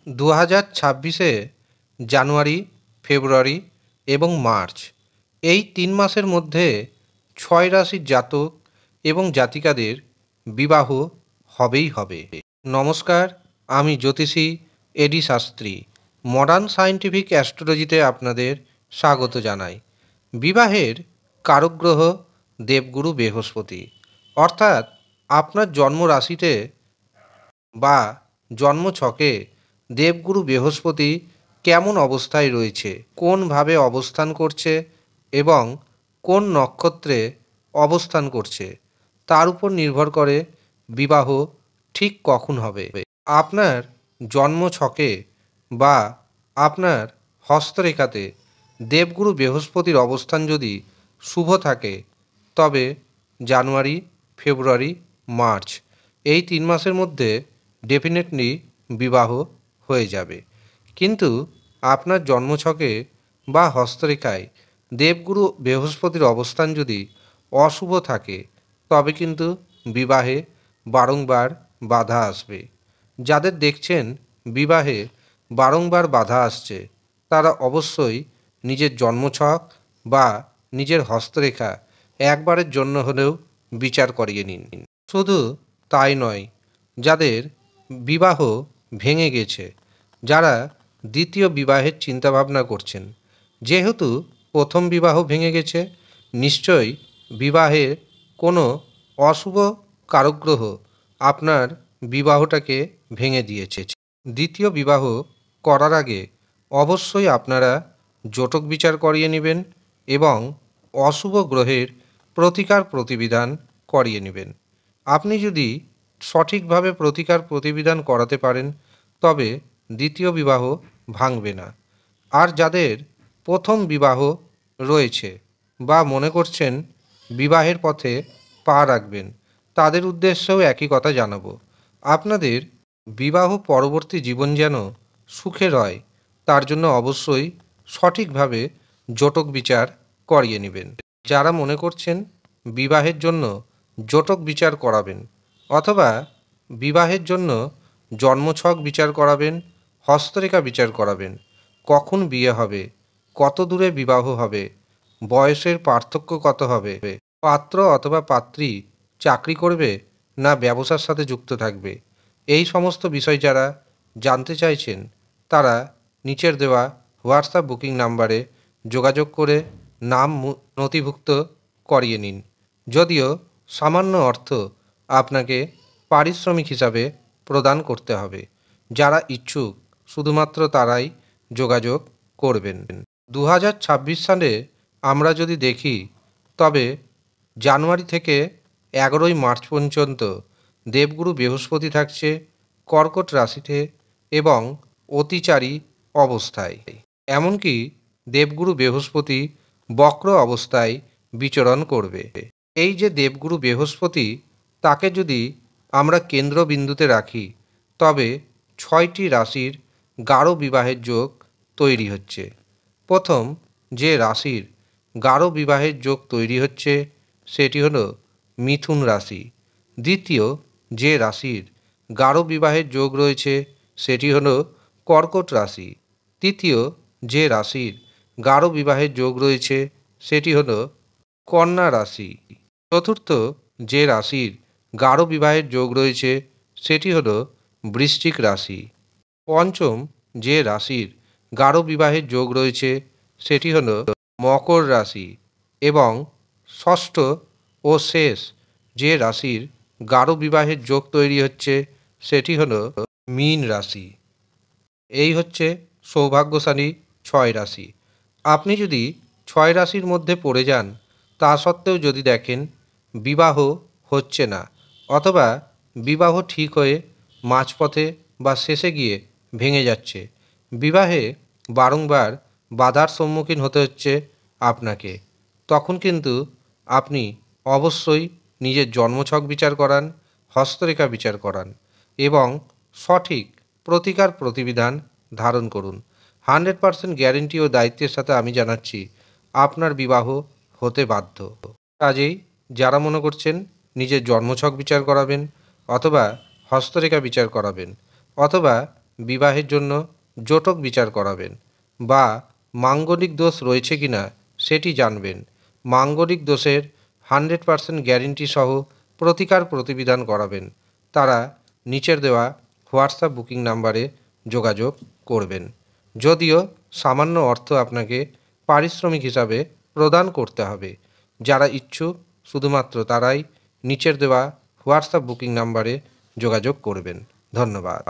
2026-এ জানুয়ারি, ফেব্রুয়ারি এবং মার্চ এই 3 মাসের মধ্যে 6 রাশির জাতক এবং জাতিকাদের বিবাহ হবেই হবে। নমস্কার, আমি জ্যোতিষী এডি শাস্ত্রী। মডার্ন সায়েন্টিফিক অ্যাস্ট্রোলজিতে আপনাদের স্বাগত জানাই। বিবাহের কারকগ্রহ দেবগুরু বৃহস্পতি, অর্থাৎ আপনার জন্ম রাশিতে বা জন্মছকে দেবগুরু বৃহস্পতি কেমন অবস্থায় রয়েছে, কোনভাবে অবস্থান করছে এবং কোন নক্ষত্রে অবস্থান করছে, তার উপর নির্ভর করে বিবাহ ঠিক কখন হবে। আপনার জন্মছকে বা আপনার হস্তরেখাতে দেবগুরু বৃহস্পতির অবস্থান যদি শুভ থাকে, তবে জানুয়ারি, ফেব্রুয়ারি, মার্চ এই 3 মাসের মধ্যে ডেফিনেটলি বিবাহ হয়ে যাবে। কিন্তু আপনার জন্মছকে বা হস্তরেখায় দেবগুরু বৃহস্পতির অবস্থান যদি অশুভ থাকে, তবে কিন্তু বিবাহে বারংবার বাধা আসবে। যাদের দেখছেন বিবাহে বারংবার বাধা আসছে, তারা অবশ্যই নিজের জন্মছক বা নিজের হস্তরেখা একবারের জন্য হলেও বিচার করিয়ে নিন। শুধু তাই নয়, যাদের বিবাহ ভেঙে গেছে, যারা দ্বিতীয় বিবাহের চিন্তাভাবনা করছেন, যেহেতু প্রথম বিবাহ ভেঙে গেছে, নিশ্চয়ই বিবাহের কোনো অশুভ কারকগ্রহ আপনার বিবাহটাকে ভেঙে দিয়েছে। দ্বিতীয় বিবাহ করার আগে অবশ্যই আপনারা জটক বিচার করিয়ে নেবেন এবং অশুভ গ্রহের প্রতিকার প্রতিবিধান করিয়ে নেবেন। আপনি যদি সঠিকভাবে প্রতিকার প্রতিবিধান করাতে পারেন, তবে দ্বিতীয় বিবাহ ভাঙবে না। আর যাদের প্রথম বিবাহ রয়েছে বা মনে করছেন বিবাহের পথে পা রাখবেন, তাদের উদ্দেশ্যেও একই কথা জানাবো। আপনাদের বিবাহ পরবর্তী জীবন যেন সুখের হয়, তার জন্য অবশ্যই সঠিকভাবে জটক বিচার করিয়ে নেবেন। যারা মনে করছেন বিবাহের জন্য জটক বিচার করাবেন অথবা বিবাহের জন্য জন্মছক বিচার করাবেন, হস্তরেখা বিচার করাবেন, কখন বিয়ে হবে, কত দূরে বিবাহ হবে, বয়সের পার্থক্য কত হবে, পাত্র অথবা পাত্রী চাকরি করবে না ব্যবসার সাথে যুক্ত থাকবে, এই সমস্ত বিষয় যারা জানতে চাইছেন, তারা নিচের দেওয়া হোয়াটসঅ্যাপ বুকিং নাম্বারে যোগাযোগ করে নাম নথিভুক্ত করিয়ে নিন। যদিও সামান্য অর্থ আপনাকে পারিশ্রমিক হিসাবে প্রদান করতে হবে। যারা ইচ্ছুক শুধুমাত্র তারাই যোগাযোগ করবেন। 2026 সালে আমরা যদি দেখি, তবে জানুয়ারি থেকে 11ই মার্চ পর্যন্ত দেবগুরু বৃহস্পতি থাকছে কর্কট রাশিতে এবং অতিচারী অবস্থায়। এমনকি দেবগুরু বৃহস্পতি বক্র অবস্থায় বিচরণ করবে। এই যে দেবগুরু বৃহস্পতি, তাকে যদি আমরা কেন্দ্রবিন্দুতে রাখি, তবে 6টি রাশির গাঢ় বিবাহের যোগ তৈরি হচ্ছে। প্রথম যে রাশির গাঢ় বিবাহের যোগ তৈরি হচ্ছে, সেটি হলো মিথুন রাশি। দ্বিতীয় যে রাশির গাঢ় বিবাহের যোগ রয়েছে, সেটি হলো কর্কট রাশি। তৃতীয় যে রাশির গাঢ় বিবাহের যোগ রয়েছে, সেটি হলো কন্যা রাশি। চতুর্থ যে রাশির গাঢ় বিবাহের যোগ রয়েছে, সেটি হলো বৃশ্চিক রাশি। পঞ্চম যে রাশির গাঢ় বিবাহের যোগ রয়েছে, সেটি হলো মকর রাশি। এবং ষষ্ঠ ও শেষ যে রাশির গাঢ় বিবাহের যোগ তৈরি হচ্ছে, সেটি হলো মীন রাশি। এই হচ্ছে সৌভাগ্যশালী 6 রাশি। আপনি যদি 6 রাশির মধ্যে পড়ে যান, তা সত্ত্বেও যদি দেখেন বিবাহ হচ্ছে না, অথবা বিবাহ ঠিক হয়ে মাঝপথে বা শেষে গিয়ে ভেঙে যাচ্ছে, বিবাহে বারংবার বাধার সম্মুখীন হতে হচ্ছে আপনাকে, তখন কিন্তু আপনি অবশ্যই নিজের জন্মছক বিচার করান, হস্তরেখা বিচার করান এবং সঠিক প্রতিকার প্রতিবিধান ধারণ করুন। 100% গ্যারেন্টি ও দায়িত্বের সাথে আমি জানাচ্ছি, আপনার বিবাহ হতে বাধ্য। কাজেই যারা মনে করছেন নিজের জন্মছক বিচার করাবেন অথবা হস্তরেখা বিচার করাবেন অথবা বিবাহের জন্য জটক বিচার করাবেন বা মাঙ্গলিক দোষ রয়েছে কিনা সেটি জানবেন। মাঙ্গলিক দোষের 100% গ্যারেন্টি সহ প্রতিকার প্রতিবিধান করাবেন। তারা নিচের দেওয়া হোয়াটসঅ্যাপ বুকিং নাম্বারে যোগাযোগ করবেন। যদিও সামান্য অর্থ আপনাকে পারিশ্রমিক হিসাবে প্রদান করতে হবে। যারা ইচ্ছুক শুধুমাত্র তারাই নিচের দেওয়া হোয়াটসঅ্যাপ বুকিং নাম্বারে যোগাযোগ করবেন। ধন্যবাদ।